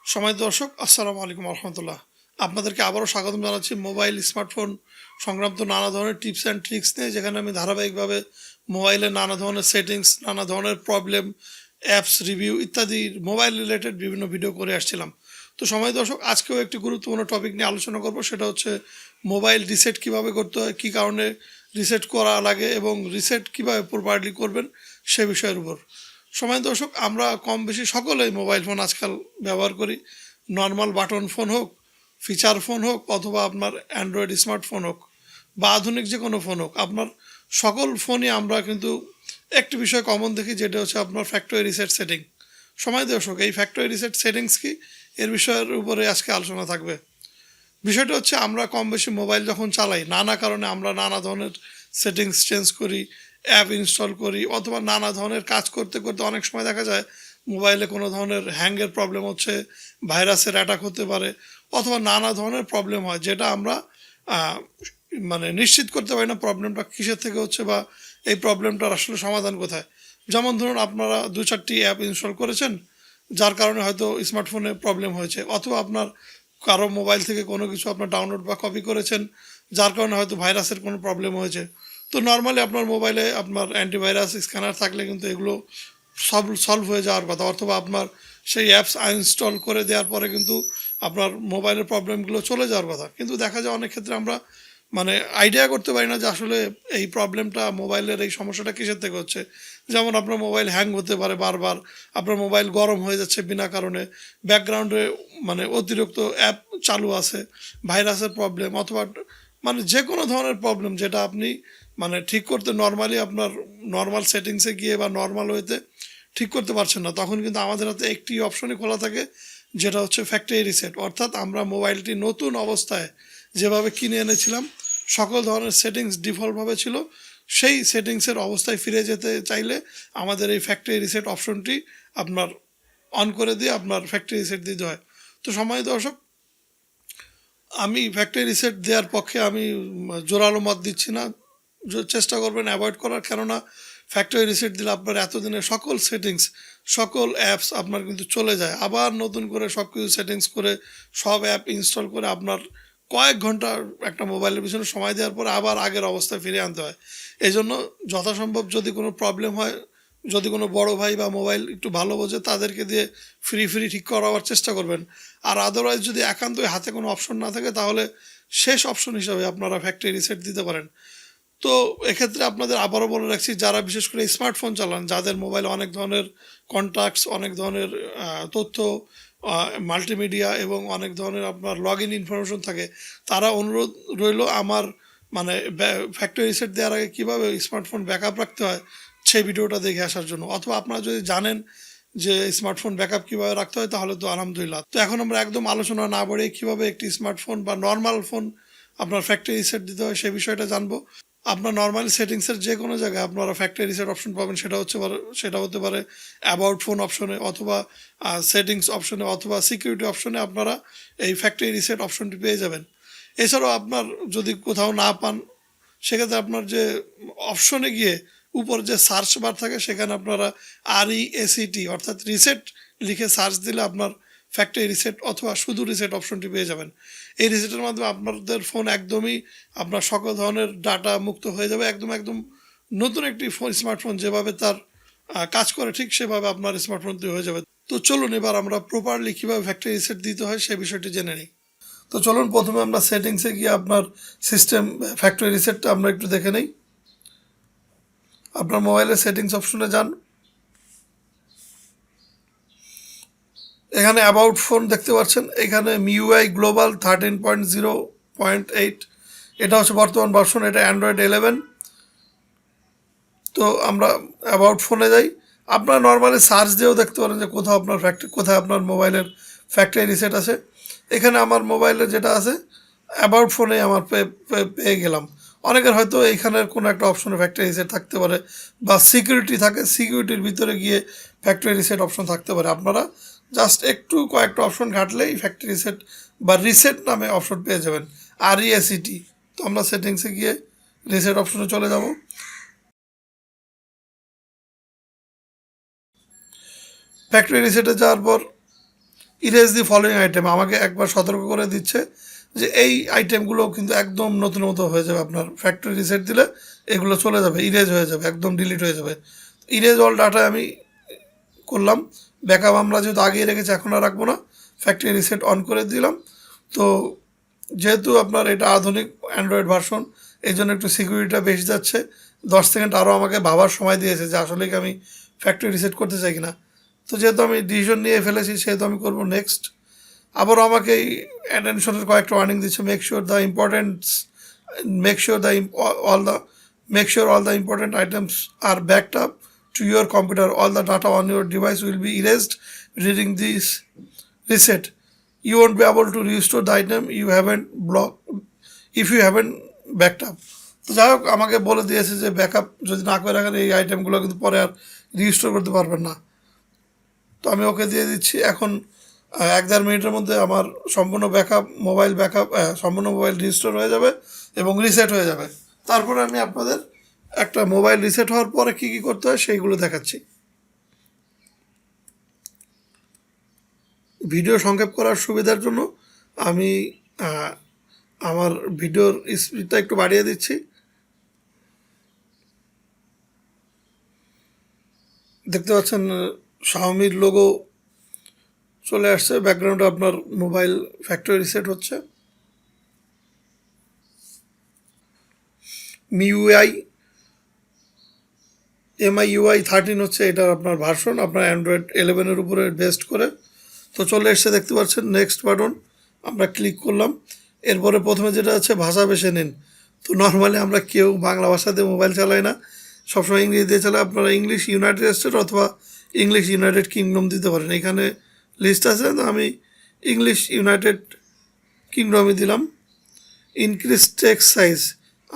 সময় দর্শক আসসালামু আলাইকুম রহমতুল্লাহ। আপনাদেরকে আবারও স্বাগতম জানাচ্ছি মোবাইল স্মার্টফোন সংক্রান্ত নানা ধরনের টিপস অ্যান্ড ট্রিক্স নিয়ে, যেখানে আমি ধারাবাহিকভাবে মোবাইলের নানা ধরনের সেটিংস, নানা ধরনের প্রবলেম, অ্যাপস রিভিউ ইত্যাদি মোবাইল রিলেটেড বিভিন্ন ভিডিও করে আসছিলাম। তো সময় দর্শক, আজকেও একটি গুরুত্বপূর্ণ টপিক নিয়ে আলোচনা করব। সেটা হচ্ছে মোবাইল রিসেট কীভাবে করতে হয়, কী কারণে রিসেট করা লাগে এবং রিসেট কীভাবে প্রপারলি করবেন সে বিষয়ের উপর। সময় দর্শক, আমরা কম বেশি সকলেই মোবাইল ফোন আজকাল ব্যবহার করি। নর্মাল বাটন ফোন হোক, ফিচার ফোন হোক, অথবা আপনার অ্যান্ড্রয়েড স্মার্টফোন হোক বা আধুনিক যে কোনো ফোন হোক, আপনার সকল ফোনই আমরা কিন্তু একটি বিষয় কমন দেখি, যেটা হচ্ছে আপনার ফ্যাক্টরি রিসেট সেটিং। সময় দর্শক, এই ফ্যাক্টরি রিসেট সেটিংস কি, এর বিষয়ের উপরে আজকে আলোচনা থাকবে। বিষয়টা হচ্ছে, আমরা কম বেশি মোবাইল যখন চালাই, নানা কারণে আমরা নানা ধরনের সেটিংস চেঞ্জ করি, অ্যাপ ইনস্টল করি, অথবা নানা ধরনের কাজ করতে করতে অনেক সময় দেখা যায় মোবাইলে কোনো ধরনের হ্যাঙ্গের প্রবলেম হচ্ছে, ভাইরাসের অ্যাটাক হতে পারে, অথবা নানা ধরনের প্রবলেম হয়, যেটা আমরা মানে নিশ্চিত করতে পারি না প্রবলেমটা কিসের থেকে হচ্ছে বা এই প্রবলেমটার আসলে সমাধান কোথায়। যেমন ধরুন, আপনারা 2-4টি অ্যাপ ইনস্টল করেছেন, যার কারণে হয়তো স্মার্টফোনে প্রবলেম হয়েছে, অথবা আপনার কারো মোবাইল থেকে কোনো কিছু আপনার ডাউনলোড বা কপি করেছেন, যার কারণে হয়তো ভাইরাসের কোনো প্রবলেম হয়েছে। তো নর্মালি আপনার মোবাইলে আপনার অ্যান্টিভাইরাস স্ক্যানার থাকলে কিন্তু এগুলো সলভ হয়ে যাওয়ার কথা, অথবা আপনার সেই অ্যাপস আনইনস্টল করে দেওয়ার পরে কিন্তু আপনার মোবাইলের প্রবলেমগুলো চলে যাওয়ার কথা। কিন্তু দেখা যায় অনেক ক্ষেত্রে আমরা মানে আইডিয়া করতে পারি না যে আসলে এই প্রবলেমটা, মোবাইলের এই সমস্যাটা কিসের থেকে হচ্ছে। যেমন আপনার মোবাইল হ্যাং হতে পারে বারবার, আপনার মোবাইল গরম হয়ে যাচ্ছে বিনা কারণে, ব্যাকগ্রাউন্ডে মানে অতিরিক্ত অ্যাপ চালু আছে, ভাইরাসের প্রবলেম, অথবা মানে যে কোনো ধরনের প্রবলেম যেটা আপনি মানে ঠিক করতে নর্মালি আপনার নর্মাল সেটিংসে গিয়ে বা নর্মাল ওয়েতে ঠিক করতে পারছেন না, তখন কিন্তু আমাদের হাতে একটি অপশনই খোলা থাকে, যেটা হচ্ছে ফ্যাক্টরি রিসেট। অর্থাৎ আমরা মোবাইলটি নতুন অবস্থায় যেভাবে কিনে এনেছিলাম, সকল ধরনের সেটিংস ডিফল্টভাবে ছিল, সেই সেটিংসের অবস্থায় ফিরে যেতে চাইলে আমাদের এই ফ্যাক্টরি রিসেট অপশনটি আপনার অন করে দিয়ে আপনার ফ্যাক্টরি রিসেট দিতে হয়। তো সময় দর্শক, আমি ফ্যাক্টরি রিসেট দেওয়ার পক্ষে আমি জোরালো মত দিচ্ছি না। চেষ্টা করবেন অ্যাভয়েড করার, কেননা ফ্যাক্টরি রিসেট দিলে আপনার এতদিনের সকল সেটিংস, সকল অ্যাপস আপনার কিন্তু চলে যায়। আবার নতুন করে সব কিছু সেটিংস করে, সব অ্যাপ ইনস্টল করে আপনার কয়েক ঘন্টা একটা মোবাইলের পিছনে সময় দেওয়ার পরে আবার আগের অবস্থায় ফিরে আনতে হয়। এই জন্য যথাসম্ভব যদি কোনো প্রবলেম হয়, যদি কোনো বড় ভাই বা মোবাইল একটু ভালো বোঝে, তাদেরকে দিয়ে ফ্রি ঠিক করাবার চেষ্টা করবেন। আর আদারওয়াইজ যদি একান্তই হাতে কোনো অপশন না থাকে, তাহলে শেষ অপশন হিসাবে আপনারা ফ্যাক্টরি রিসেট দিতে পারেন। তো এক্ষেত্রে আপনাদের আবারও বলে রাখছি, যারা বিশেষ করে স্মার্টফোন চালান, যাদের মোবাইলে অনেক ধরনের কন্ট্যাক্টস, অনেক ধরনের তথ্য, মাল্টিমিডিয়া এবং অনেক ধরনের আপনার লগ ইন ইনফরমেশন থাকে, তারা অনুরোধ রইল আমার মানে ফ্যাক্টরি রিসেট দেওয়ার আগে কীভাবে স্মার্টফোন ব্যাকআপ রাখতে হয় সেই ভিডিওটা দেখে আসার জন্য। অথবা আপনারা যদি জানেন যে স্মার্টফোন ব্যাকআপ কীভাবে রাখতে হয়, তাহলে তো আলহামদুলিল্লাহ। তো এখন আমরা একদম আলোচনা না বাড়িয়ে কীভাবে একটি স্মার্টফোন বা নর্মাল ফোন আপনার ফ্যাক্টরি রিসেট দিতে হয় সেই বিষয়টা জানবো। আপনার নর্মালি সেটিংসের যে কোনো জায়গায় আপনারা ফ্যাক্টরি রিসেট অপশন পাবেন, সেটা হতে পারে অ্যাবাউট ফোন অপশনে, অথবা সেটিংস অপশনে, অথবা সিকিউরিটি অপশনে আপনারা এই ফ্যাক্টরি রিসেট অপশনটি পেয়ে যাবেন। এছাড়াও আপনার যদি কোথাও না পান, সেক্ষেত্রে আপনার যে অপশনে গিয়ে উপর যে সার্চ বার থাকে, সেখানে আপনারা RESET অর্থাৎ রিসেট লিখে সার্চ দিলে আপনার ফ্যাক্টরি রিসেট অথবা শুধু রিসেট অপশনটি পেয়ে যাবেন। এই রিসেটের মাধ্যমে আপনাদের ফোন একদমই আপনার সকল ধরনের ডাটা মুক্ত হয়ে যাবে। একদম নতুন একটি ফোন, স্মার্টফোন যেভাবে তার কাজ করে, ঠিক সেভাবে আপনার স্মার্টফোনটি হয়ে যাবে। তো চলুন এবার আমরা প্রপারলি কীভাবে ফ্যাক্টরি রিসেট দিতে হয় সেই বিষয়টি জেনে নিই। তো চলুন প্রথমে আমরা সেটিংসে গিয়ে আপনার সিস্টেম ফ্যাক্টরি রিসেটটা আমরা একটু দেখে নিই। আপনার মোবাইলের সেটিংস অপশনে যান, এখানে অ্যাবাউট ফোন দেখতে পাচ্ছেন, এখানে MIUI গ্লোবাল 13.0.8, এটা হচ্ছে বর্তমান ভার্সন, এটা অ্যান্ড্রয়েড 11। তো আমরা অ্যাবাউট ফোনে যাই। আপনারা নর্মালি সার্চ দিয়েও দেখতে পারেন যে কোথায় আপনার মোবাইলের ফ্যাক্টরি রিসেট আছে। এখানে আমার মোবাইলে যেটা আছে, অ্যাবাউট ফোনে আমার পেয়ে গেলাম। অনেকের হয়তো এইখানের কোনো একটা অপশনে ফ্যাক্টরি রিসেট থাকতে পারে, বা সিকিউরিটি থাকে, সিকিউরিটির ভিতরে গিয়ে ফ্যাক্টরি রিসেট অপশন থাকতে পারে। আপনারা জাস্ট একটু কয়েকটা অপশন ঘাটলেই ফ্যাক্টরি রিসেট বা রিসেট নামে অপশন পেয়ে যাবেন, RESET। তো আমরা সেটিংসে গিয়ে রিসেট অপশনে চলে যাব। ফ্যাক্টরি রিসেটে যাওয়ার পর ইরেজ দি ফলোয়িং আইটেম, আমাকে একবার সতর্ক করে দিচ্ছে যে এই আইটেমগুলো কিন্তু একদম নতুন মতো হয়ে যাবে, আপনার ফ্যাক্টরি রিসেট দিলে এগুলো চলে যাবে, ইরেজ হয়ে যাবে, একদম ডিলিট হয়ে যাবে। ইরেজ অল ডাটা আমি করলাম। ব্যাকআপ আমরা যেহেতু আগিয়ে রেখেছি এখন আর রাখবো না, ফ্যাক্টরি রিসেট অন করে দিলাম। তো যেহেতু আপনার এটা আধুনিক অ্যান্ড্রয়েড ভার্সন, এই জন্য একটু সিকিউরিটিটা বেশি যাচ্ছে। 10 সেকেন্ড আরও আমাকে ভাবার সময় দিয়েছে যে আসলে কি আমি ফ্যাক্টরি রিসেট করতে চাই কিনা। তো যেহেতু আমি ডিসিশন নিয়ে ফেলেছি সেহেতু আমি করবো নেক্সট। আবারও আমাকে এই অ্যাটেনশনের কয়েকটা ওয়ার্নিং দিচ্ছে, make sure the all the make sure all the important items are backed up to your computer. All the data on your device will be erased during this reset. You won't be able to restore the item you haven't blocked if you haven't backed up. তো যাই হোক, আমাকে বলে দিয়েছে যে backup যদি না করে রাখেন এই আইটেমগুলো কিন্তু পরে আর রিস্টোর করতে পারবেন না। তো আমি ওকে দিয়ে দিচ্ছি। এখন 1-1.5 মিনিটের মধ্যে আমার সম্পূর্ণ মোবাইল রিস্টোর হয়ে যাবে এবং রিসেট হয়ে যাবে। তারপরে আমি আপনাদের একটা মোবাইল রিসেট হওয়ার পরে কী কী করতে হয় সেইগুলো দেখাচ্ছি। ভিডিও সংক্ষেপ করার সুবিধার জন্য আমি আমার ভিডিওর স্পিডটা একটু বাড়িয়ে দিচ্ছি। দেখতে পাচ্ছেন শাওমির লোগো চলে আসছে, ব্যাকগ্রাউন্ডে আপনার মোবাইল ফ্যাক্টরি রিসেট হচ্ছে। MIUI 13 হচ্ছে এটার আপনার ভার্সন, আপনার অ্যান্ড্রয়েড 11-এর উপরে বেস্ট করে। তো চলে এসছে, দেখতে পাচ্ছেন নেক্সট বাটন, আমরা ক্লিক করলাম। এরপরে প্রথমে যেটা আছে ভাষা বেছে নিন। তো নর্মালি আমরা কেউ বাংলা ভাষাতে মোবাইল চালাই না, সবসময় ইংরেজি দিয়ে চালাই। আপনারা ইংলিশ ইউনাইটেড স্টেট অথবা ইংলিশ ইউনাইটেড কিংডম দিতে পারেন, এখানে লিস্ট আছে। তো আমি ইংলিশ ইউনাইটেড কিংডমই দিলাম। ইনক্রিজ টেক্সট সাইজ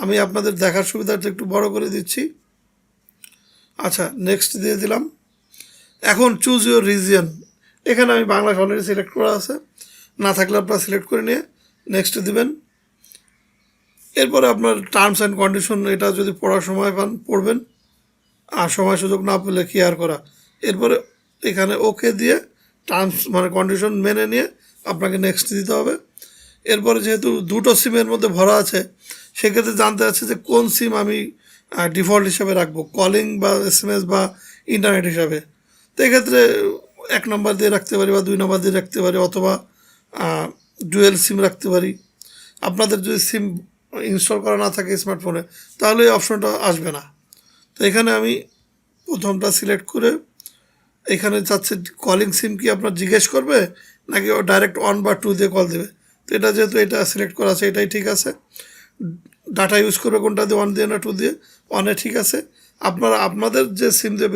আমি আপনাদের দেখার সুবিধার্থে একটু বড় করে দিচ্ছি। আচ্ছা, নেক্সট দিয়ে দিলাম। এখন চুজ ইউর রিজিয়ন, এখানে আমি বাংলা অলরেডি সিলেক্ট করা আছে, না থাকলে আপনারা সিলেক্ট করে নিয়ে নেক্সট দিবেন। এরপরে আপনার টার্মস অ্যান্ড কন্ডিশন, এটা যদি পড়ার সময় পান পড়বেন, আর সময় সুযোগ না পেলে কি আর করা। এরপরে এখানে ওকে দিয়ে টার্মস মানে কন্ডিশন মেনে নিয়ে আপনাকে নেক্সট দিতে হবে। এরপরে যেহেতু দুটো সিমের মধ্যে ভরা আছে, সেক্ষেত্রে জানতে আছে যে কোন সিম আমি ডিফল্ট হিসাবে রাখবো, কলিং বা SMS বা ইন্টারনেট হিসাবে। তো এক্ষেত্রে 1 নম্বর দিয়ে রাখতে পারি বা 2 নম্বর দিয়ে রাখতে পারি, অথবা ডুয়েল সিম রাখতে পারি। আপনাদের যদি সিম ইনস্টল করা না থাকে স্মার্টফোনে, তাহলে এই অপশনটা আসবে না। তো এখানে আমি প্রথমটা সিলেক্ট করে এখানে চাচ্ছে কলিং সিম কি আপনার জিজ্ঞেস করবে নাকি ও ডাইরেক্ট 1 বা 2 দিয়ে কল দেবে। তো এটা যেহেতু এটা সিলেক্ট করা আছে এটাই ঠিক আছে। ডাটা ইউজ করবে কোনটা দিয়ে, 1 দিয়ে না 2 দিয়ে, 1-এ ঠিক আছে। আপনারা আপনাদের যে সিম দিয়ে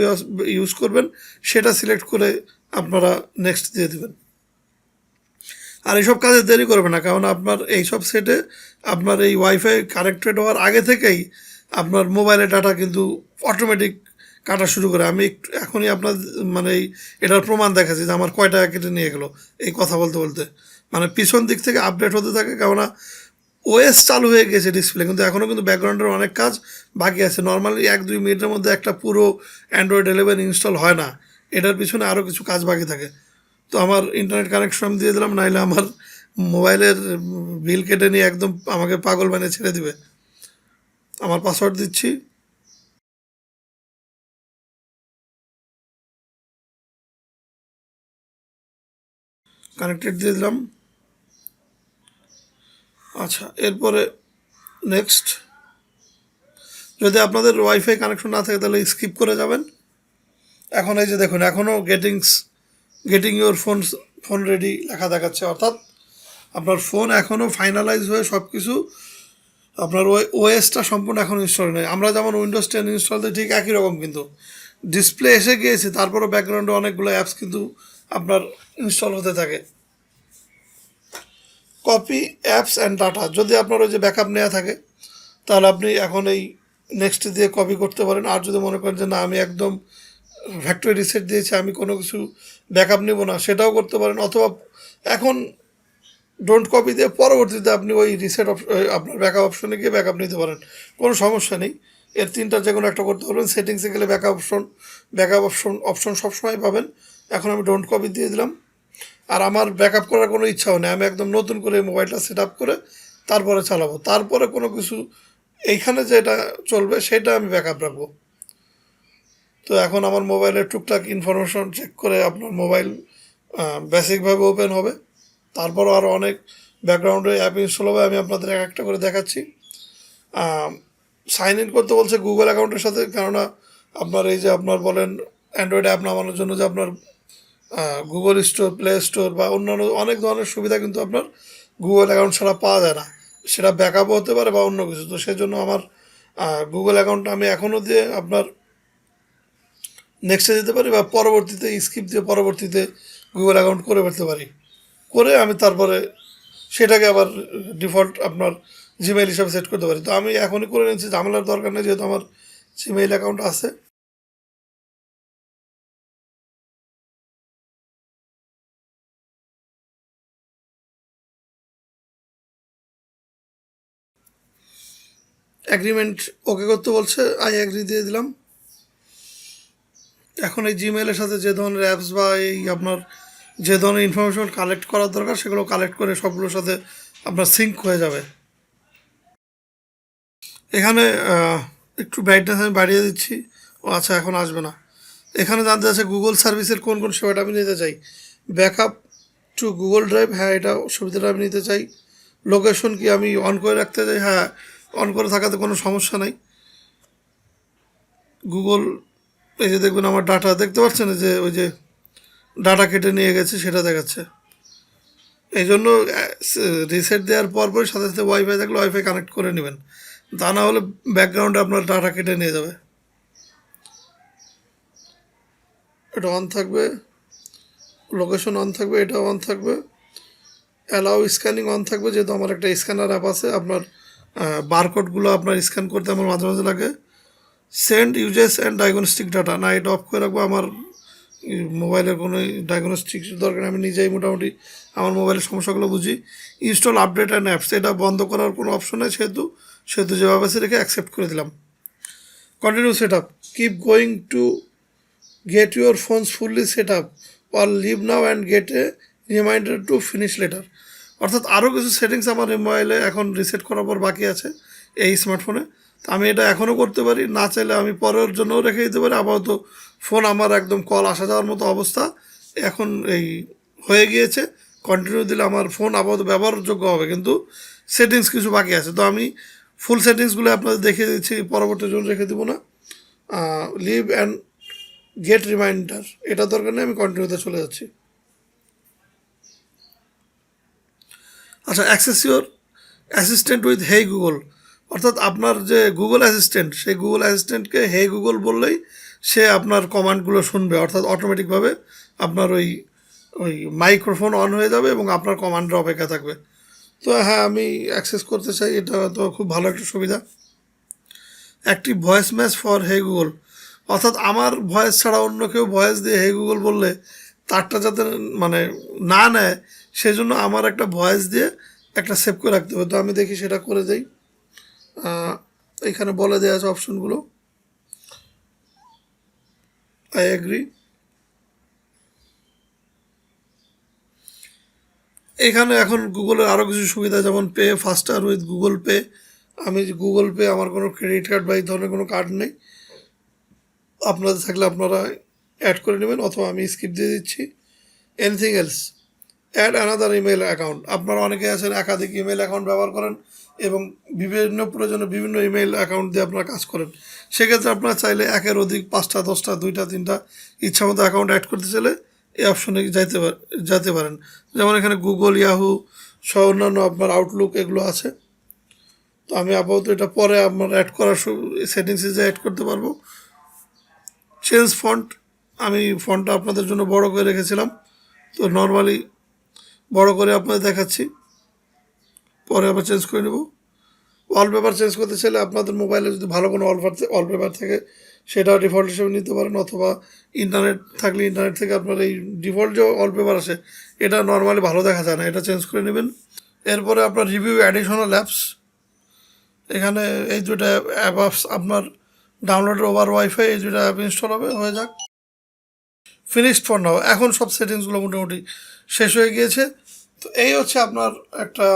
ইউজ করবেন সেটা সিলেক্ট করে আপনারা নেক্সট দিয়ে দেবেন। আর এইসব কাজে দেরি করবে না, কারণ আপনার এইসব সেটে আপনার এই ওয়াইফাই কানেক্টেড হওয়ার আগে থেকেই আপনার মোবাইলের ডাটা কিন্তু অটোমেটিক কাটা শুরু করে। আমি একটু এখনই আপনার মানে এটার প্রমাণ দেখাচ্ছি যে আমার কয় টাকা কেটে নিয়ে গেলো এই কথা বলতে বলতে। মানে পিছন দিক থেকে আপডেট হতে থাকে, কেননা ওএস চালু হয়ে গেছে ডিসপ্লে, কিন্তু এখনও কিন্তু ব্যাকগ্রাউন্ডের অনেক কাজ বাকি আছে। নর্মালি 1-2 মিনিটের মধ্যে একটা পুরো অ্যান্ড্রয়েড 11 ইনস্টল হয় না, এটার পিছনে আরও কিছু কাজ বাকি থাকে। তো আমার ইন্টারনেট কানেকশন আমি দিয়ে দিলাম, নাইলে আমার মোবাইলের বিল কেটে নিয়ে একদম আমাকে পাগল বানিয়ে ছেড়ে দিবে। আমার পাসওয়ার্ড দিচ্ছি। কানেক্টেড দিয়ে দিলাম। আচ্ছা, এরপরে নেক্সট। যদি আপনাদের ওয়াইফাই কানেকশন না থাকে তাহলে স্কিপ করে যাবেন। এখন এই যে দেখুন, এখনও গেটিং ইউর ফোন রেডি লেখা দেখাচ্ছে, অর্থাৎ আপনার ফোন এখনও ফাইনালাইজ হয়ে সব কিছু আপনার ওএসটা সম্পূর্ণ এখন ইনস্টল নেই। আমরা যেমন উইন্ডোজ 10 ইনস্টল দিই ঠিক একই রকম, কিন্তু ডিসপ্লে এসে গিয়েছে, তারপরও ব্যাকগ্রাউন্ডে অনেকগুলো অ্যাপস কিন্তু আপনার ইনস্টল হতে থাকে। কপি অ্যাপস অ্যান্ড ডাটা, যদি আপনার ওই যে ব্যাকআপ নেওয়া থাকে তাহলে আপনি এখন এই নেক্সট দিয়ে কপি করতে পারেন। আর যদি মনে করেন যে না আমি একদম ফ্যাক্টরি রিসেট দিয়েছি, আমি কোনো কিছু ব্যাকআপ নেব না, সেটাও করতে পারেন। অথবা এখন ডোন্ট কপি দিয়ে পরবর্তীতে আপনি ওই রিসেট আপনার ব্যাকআপ অপশনে গিয়ে ব্যাকআপ নিতে পারেন, কোনো সমস্যা নেই। এর 3টা যে কোনো একটা করতে পারবেন। সেটিংসে গেলে ব্যাকআপ অপশন সবসময় পাবেন। এখন আমি ডোন্ট কপি দিয়ে দিলাম। আর আমার ব্যাকআপ করার কোনো ইচ্ছাও নেই, আমি একদম নতুন করে মোবাইলটা সেট আপ করে তারপরে চালাবো, তারপরে কোনো কিছু এইখানে যেটা চলবে সেটা আমি ব্যাকআপ রাখবো। তো এখন আমার মোবাইলের টুকটাক ইনফরমেশন চেক করে আপনার মোবাইল বেসিকভাবে ওপেন হবে, তারপরও আরও অনেক ব্যাকগ্রাউন্ডে অ্যাপ ইনস্টল হবে, আমি আপনাদের এক একটা করে দেখাচ্ছি। সাইন ইন করতে বলছে গুগল অ্যাকাউন্টের সাথে, কেননা আপনার এই যে আপনার বলেন অ্যান্ড্রয়েড অ্যাপ নামানোর জন্য যে আপনার গুগল স্টোর, প্লে স্টোর বা অন্যান্য অনেক ধরনের সুবিধা কিন্তু আপনার গুগল অ্যাকাউন্ট ছাড়া পাওয়া যায় না, সেটা ব্যাকআপও হতে পারে বা অন্য কিছু। তো সেজন্য আমার গুগল অ্যাকাউন্টটা আমি এখনও দিয়ে আপনার নেক্সটে যেতে পারি বা পরবর্তীতে স্কিপ দিয়ে পরবর্তীতে গুগল অ্যাকাউন্ট করে ফেলতে পারি, করে আমি তারপরে সেটাকে আবার ডিফল্ট আপনার জিমেইল হিসাবে সেট করতে পারি। তো আমি এখনই করে নিচ্ছি, ঝামেলার দরকার নেই, যেহেতু আমার জিমেইল অ্যাকাউন্ট আছে। অ্যাগ্রিমেন্ট ওকে করতে বলছে, আই অ্যাগ্রি দিয়ে দিলাম। এখন এই জিমেইলের সাথে যে ধরনের অ্যাপস বা এই আপনার যে ধরনের ইনফরমেশন কালেক্ট করার দরকার সেগুলো কালেক্ট করে সবগুলোর সাথে আপনার সিঙ্ক হয়ে যাবে। এখানে একটু ব্রাইটনেস আমি বাড়িয়ে দিচ্ছি। ও আচ্ছা, এখন আসবে না। এখানে জানতে আছে গুগল সার্ভিসের কোন কোন সেবাটা আমি নিতে চাই। ব্যাকআপ টু গুগল ড্রাইভ, হ্যাঁ এটা সুবিধাটা আমি নিতে চাই। লোকেশন কি আমি অন করে রাখতে চাই, হ্যাঁ অন করে থাকাতে কোনো সমস্যা নাই। গুগল এই যে দেখবেন আমার ডাটা দেখতে পাচ্ছেন, যে ওই যে ডাটা কেটে নিয়ে গেছে সেটা দেখাচ্ছে। এই জন্য রিসেট দেওয়ার পরপরই সাথে সাথে ওয়াইফাই থাকলে ওয়াইফাই কানেক্ট করে নেবেন, তা না হলে ব্যাকগ্রাউন্ডে আপনার ডাটা কেটে নিয়ে যাবে। এটা অন থাকবে, লোকেশন অন থাকবে, এটা অন থাকবে, অ্যালাউ স্ক্যানিং অন থাকবে, যেহেতু আমার একটা স্ক্যানার অ্যাপ আছে, আপনার বারকোডগুলো আপনার স্ক্যান করতে আমার মাঝে মাঝে লাগে। Send uses and diagnostic data, না এটা অফ করে রাখবো, আমার মোবাইলের কোনো ডায়াগনস্টিক দরকার নেই, আমি নিজেই মোটামুটি আমার মোবাইলের সমস্যাগুলো বুঝি। ইনস্টল আপডেট অ্যান্ড অ্যাপস, এটা বন্ধ করার কোনো অপশন নেই, সেহেতু সেহেতু যেভাবে আছে রেখে অ্যাকসেপ্ট করে দিলাম। Continue set up, keep going to get your phones fully set up or leave now and get a reminder to finish later. অর্থাৎ আরও কিছু সেটিংস আমার মোবাইলে এখন রিসেট করার পর বাকি আছে এই স্মার্টফোনে। তো আমি এটা এখনও করতে পারি, না চাইলে আমি পরের জন্যও রেখে দিতে পারি। আপাতত ফোন আমার একদম কল আসা যাওয়ার মতো অবস্থা এখন এই হয়ে গিয়েছে। কন্টিনিউ দিলে আমার ফোন আপাতত ব্যবহারযোগ্য হবে, কিন্তু সেটিংস কিছু বাকি আছে। তো আমি ফুল সেটিংসগুলো আপনাদের দেখিয়ে দিচ্ছি, পরবর্তী জন্য রেখে দেবো না। লিভ অ্যান্ড গেট রিমাইন্ডার এটা দরকার নেই, আমি কন্টিনিউতে চলে যাচ্ছি। আচ্ছা, access your assistant with hey Google, অর্থাৎ আপনার যে গুগল অ্যাসিস্ট্যান্ট, সেই গুগল অ্যাসিস্ট্যান্টকে হে গুগল বললেই সে আপনার কমান্ডগুলো শুনবে, অর্থাৎ অটোমেটিকভাবে আপনার ওই ওই মাইক্রোফোন অন হয়ে যাবে এবং আপনার কমান্ডের অপেক্ষা থাকবে। তো হ্যাঁ, আমি অ্যাক্সেস করতে চাই, এটা তো খুব ভালো একটা সুবিধা। একটি voice match for hey Google, অর্থাৎ আমার ভয়েস ছাড়া অন্য কেউ ভয়েস দিয়ে হে গুগল বললে তারটা যাতে মানে না নেয়, সেজন্য আমার একটা ভয়েস দিয়ে একটা সেভ করে রাখতে হবে। তো আমি দেখি সেটা করে যাই। এখানে বলে দেওয়া আছে অপশনগুলো, আই এগ্রি। এখানে এখন গুগলের আরও কিছু সুবিধা, যেমন পে ফাস্টার উইথ গুগল পে। আমি গুগল পে, আমার কোনো ক্রেডিট কার্ড বা এই ধরনের কোনো কার্ড নেই, আপনাদের থাকলে আপনারা অ্যাড করে নেবেন, অথবা আমি স্কিপ দিয়ে দিচ্ছি। Anything else, add another email account, আপনারা অনেকে আছেন একাধিক ইমেল অ্যাকাউন্ট ব্যবহার করেন এবং বিভিন্ন প্রয়োজনে বিভিন্ন ইমেল অ্যাকাউন্ট দিয়ে আপনারা কাজ করেন। সেক্ষেত্রে আপনারা চাইলে একের অধিক 5টা 10টা 2টা 3টা ইচ্ছা মতো অ্যাকাউন্ট অ্যাড করতে চাইলে এই অপশনে যেতে পারেন। যেমন এখানে গুগল, ইয়াহু সহ অন্যান্য আপনার আউটলুক এগুলো আছে। তো আমি আপাতত এটা পরে আপনার অ্যাড করার সেটিংসে যে অ্যাড করতে পারবো। চেঞ্জ ফন্ট, আমি ফন্টটা আপনাদের জন্য বড় করে রেখেছিলাম, তো নর্মালি বড় করে আপনাদের দেখাচ্ছি, পরে আবার চেঞ্জ করে নেব। ওয়ালপেপার চেঞ্জ করতে চাইলে আপনাদের মোবাইলে যদি ভালো কোনো ওয়ালপেপার থাকে সেটাও ডিফল্ট হিসেবে নিতে পারেন, অথবা ইন্টারনেট থাকলে ইন্টারনেট থেকে আপনার এই ডিফল্ট যে ওয়ালপেপার আসে এটা নর্মালি ভালো দেখা যায় না, এটা চেঞ্জ করে নেবেন। এরপরে আপনার রিভিউ অ্যাডিশনাল অ্যাপস, এখানে এই দুটো অ্যাপস আপনার ডাউনলোডের ওভার ওয়াইফাই, এই দুটো অ্যাপ ইনস্টল হবে, হয়ে যাক। ফিনিশড ফর নাও, এখন সব সেটিংসগুলো মোটামুটি শেষ হয়ে গিয়েছে। তো এই হচ্ছে আপনার একটা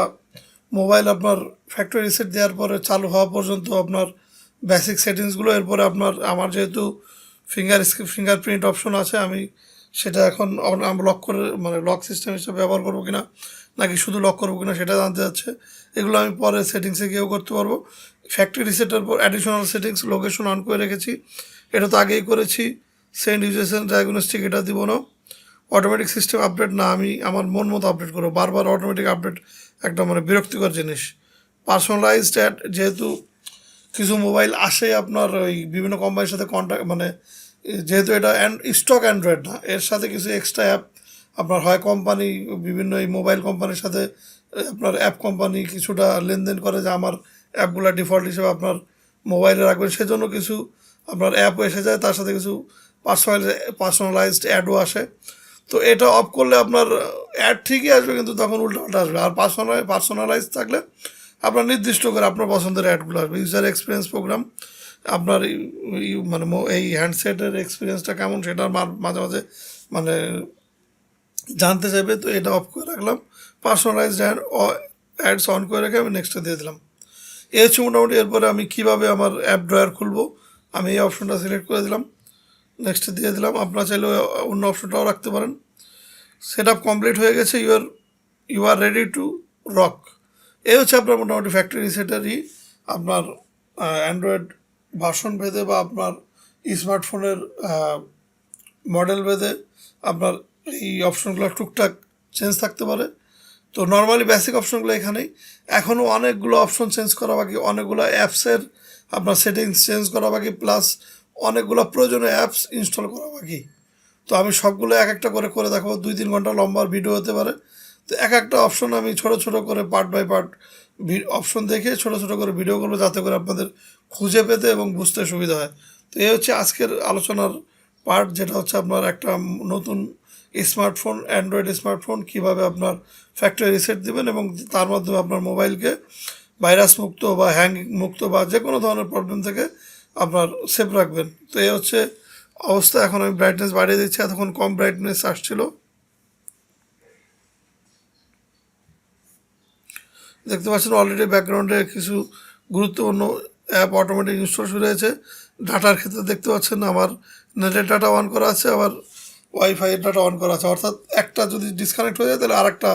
মোবাইল আপনার ফ্যাক্টরি রিসেট দেওয়ার পরে চালু হওয়া পর্যন্ত আপনার বেসিক সেটিংসগুলো। এরপরে আমার যেহেতু ফিঙ্গারপ্রিন্ট অপশন আছে, আমি সেটা এখন লক করে মানে লক সিস্টেম হিসেবে ব্যবহার করবো কিনা নাকি শুধু লক করবো কিনা সেটা জানতে যাচ্ছে। এগুলো আমি পরে সেটিংসে গিয়েও করতে পারবো। ফ্যাক্টরি রিসেটের পর অ্যাডিশনাল সেটিংস লোকেশন অন করে রেখেছি, এটা তো আগেই করেছি। সেন্ড ইউজেশন ডায়াগনস্টিক এটা দিব না। অটোমেটিক সিস্টেম আপডেট না, আমি আমার মন মতো আপডেট করবো। বারবার অটোমেটিক আপডেট একটা মানে বিরক্তিকর জিনিস। পার্সোনালাইজড অ্যাড, যেহেতু কিছু মোবাইল আসে আপনার ওই বিভিন্ন কোম্পানির সাথে কন্ট্যাক্ট মানে যেহেতু এটা স্টক অ্যান্ড্রয়েড না, এর সাথে কিছু এক্সট্রা অ্যাপ আপনার হয় কোম্পানি বিভিন্ন এই মোবাইল কোম্পানির সাথে আপনার অ্যাপ কোম্পানি কিছুটা লেনদেন করে যে আমার অ্যাপগুলো ডিফল্ট হিসেবে আপনার মোবাইলে রাখবেন, সেজন্য কিছু আপনার অ্যাপও এসে যায়, তার সাথে কিছু পার্সোনালাইজড অ্যাডও আসে। তো এটা অফ করলে আপনার অ্যাড ঠিকই আসবে, কিন্তু তখন উল্টোপাল্টা আসবে। আর পার্সোনালাইজ থাকলে আপনার নির্দিষ্ট করে আপনার পছন্দের অ্যাডগুলো আসবে। ইউজার এক্সপিরিয়েন্স প্রোগ্রাম, আপনার মানে এই হ্যান্ডসেটের এক্সপিরিয়েন্সটা কেমন সেটার মাঝে মাঝে মানে জানতে চাইবে, তো এটা অফ করে রাখলাম। পার্সোনালাইজড অ্যাডস অন করে রেখে আমি নেক্সটে দিয়ে দিলাম। এই হচ্ছে মোটামুটি। এরপরে আমি কীভাবে আমার অ্যাপ ড্রয়ার খুলবো, আমি এই অপশনটা সিলেক্ট করে দিলাম, নেক্সটে দিয়ে দিলাম। আপনারা চাইলে অন্য অপশনটাও রাখতে পারেন। সেট আপ কমপ্লিট হয়ে গেছে, you are ready to rock. এই হচ্ছে আপনার মোটামুটি ফ্যাক্টরি রিসেটারই আপনার অ্যান্ড্রয়েড ভার্সন ভেদে বা আপনার স্মার্টফোনের মডেল ভেদে আপনার এই অপশনগুলো টুকটাক চেঞ্জ থাকতে পারে। তো নর্মালি বেসিক অপশনগুলো এখানেই। এখনও অনেকগুলো অপশন চেঞ্জ করা বাকি, অনেকগুলো অ্যাপসের আপনার সেটিংস চেঞ্জ করা বাকি, প্লাস অনেকগুলো প্রয়োজনীয় অ্যাপস ইনস্টল করা বাকি। তো আমি সবগুলো এক একটা করে করে দেখাবো, 2-3 ঘন্টা লম্বা ভিডিও হতে পারে। তো এক একটা অপশন আমি ছোট ছোট করে পার্ট বাই পার্ট অপশন দেখে ছোট ছোট করে ভিডিও করবো, যাতে করে আপনাদের খুঁজে পেতে এবং বুঝতে সুবিধা হয়। তো এই হচ্ছে আজকের আলোচনার পার্ট, যেটা হচ্ছে আপনার একটা নতুন স্মার্টফোন, অ্যান্ড্রয়েড স্মার্টফোন কীভাবে আপনার ফ্যাক্টরি রিসেট দেবেন এবং তার মাধ্যমে আপনার মোবাইলকে ভাইরাস মুক্ত বা হ্যাং মুক্ত বা যে কোনো ধরনের প্রবলেম থেকে আপনার সেভ রাখবেন। তো এই হচ্ছে অবস্থা। এখন আমি ব্রাইটনেস বাড়িয়ে দিচ্ছি, এতক্ষণ কম ব্রাইটনেস আসছিল। দেখতে পাচ্ছেন অলরেডি ব্যাকগ্রাউন্ডে কিছু গুরুত্বপূর্ণ অ্যাপ অটোমেটিক ইনস্টল শুরু হয়েছে। ডাটার ক্ষেত্রে দেখতে পাচ্ছেন আমার নেটের ডাটা অন করা আছে, আবার ওয়াইফাইয়ের ডাটা অন করা আছে। অর্থাৎ একটা যদি ডিসকানেক্ট হয়ে যায় তাহলে আরেকটা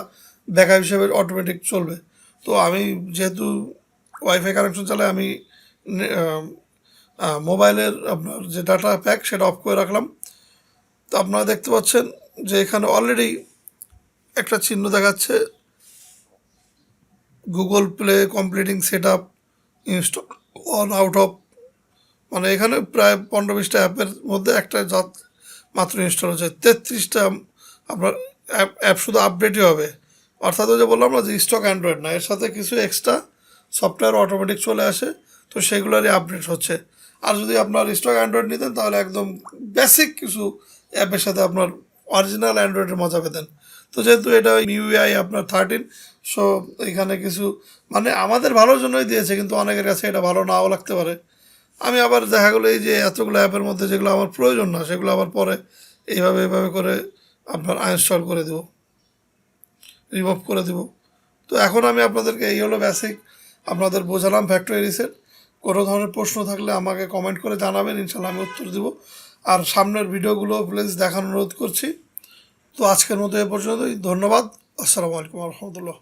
ব্যাকআপ হিসেবে অটোমেটিক চলবে। তো আমি যেহেতু ওয়াইফাই কানেকশন চালাই, আমি মোবাইলের আপনার যে ডাটা প্যাক সেটা অফ করে রাখলাম। তো আপনারা দেখতে পাচ্ছেন যে এখানে অলরেডি একটা চিহ্ন দেখাচ্ছে Google play completing set up install on out of, মানে এখানে প্রায় 15-20টা অ্যাপের মধ্যে একটা মাত্র ইনস্টল হচ্ছে। 33টা আপনার অ্যাপ শুধু আপডেটই হবে। অর্থাৎ ওই যে বললাম না যে স্টক অ্যান্ড্রয়েড না, এর সাথে কিছু এক্সট্রা সফটওয়্যার অটোমেটিক চলে আসে, তো সেগুলোরই আপডেট হচ্ছে। আর যদি আপনার স্টক অ্যান্ড্রয়েড নিতেন তাহলে একদম বেসিক কিছু অ্যাপের সাথে আপনার অরিজিনাল অ্যান্ড্রয়েডের মজা পেতেন। তো যেহেতু এটা MIUI আপনার 13, সো এখানে কিছু মানে আমাদের ভালোর জন্যই দিয়েছে, কিন্তু অনেকের কাছে এটা ভালো নাও লাগতে পারে। আমি আবার দেখা গেলো এই যে এতগুলো অ্যাপের মধ্যে যেগুলো আমার প্রয়োজন না সেগুলো আবার পরে এইভাবে করে আপনার আনইনস্টল করে দেবো, রিমুভ করে দেবো। তো এখন আমি আপনাদেরকে এই হলো বেসিক আপনাদের বোঝালাম ফ্যাক্টরি রিসেট। কোনো ধরনের প্রশ্ন থাকলে আমাকে কমেন্ট করে জানাবেন, ইনশাল্লাহ আমি উত্তর দেবো। আর সামনের ভিডিওগুলো প্লিজ দেখার অনুরোধ করছি। তো আজকের মতো এ পর্যন্তই, ধন্যবাদ। আসসালামু আলাইকুম রহমতুল্লাহ।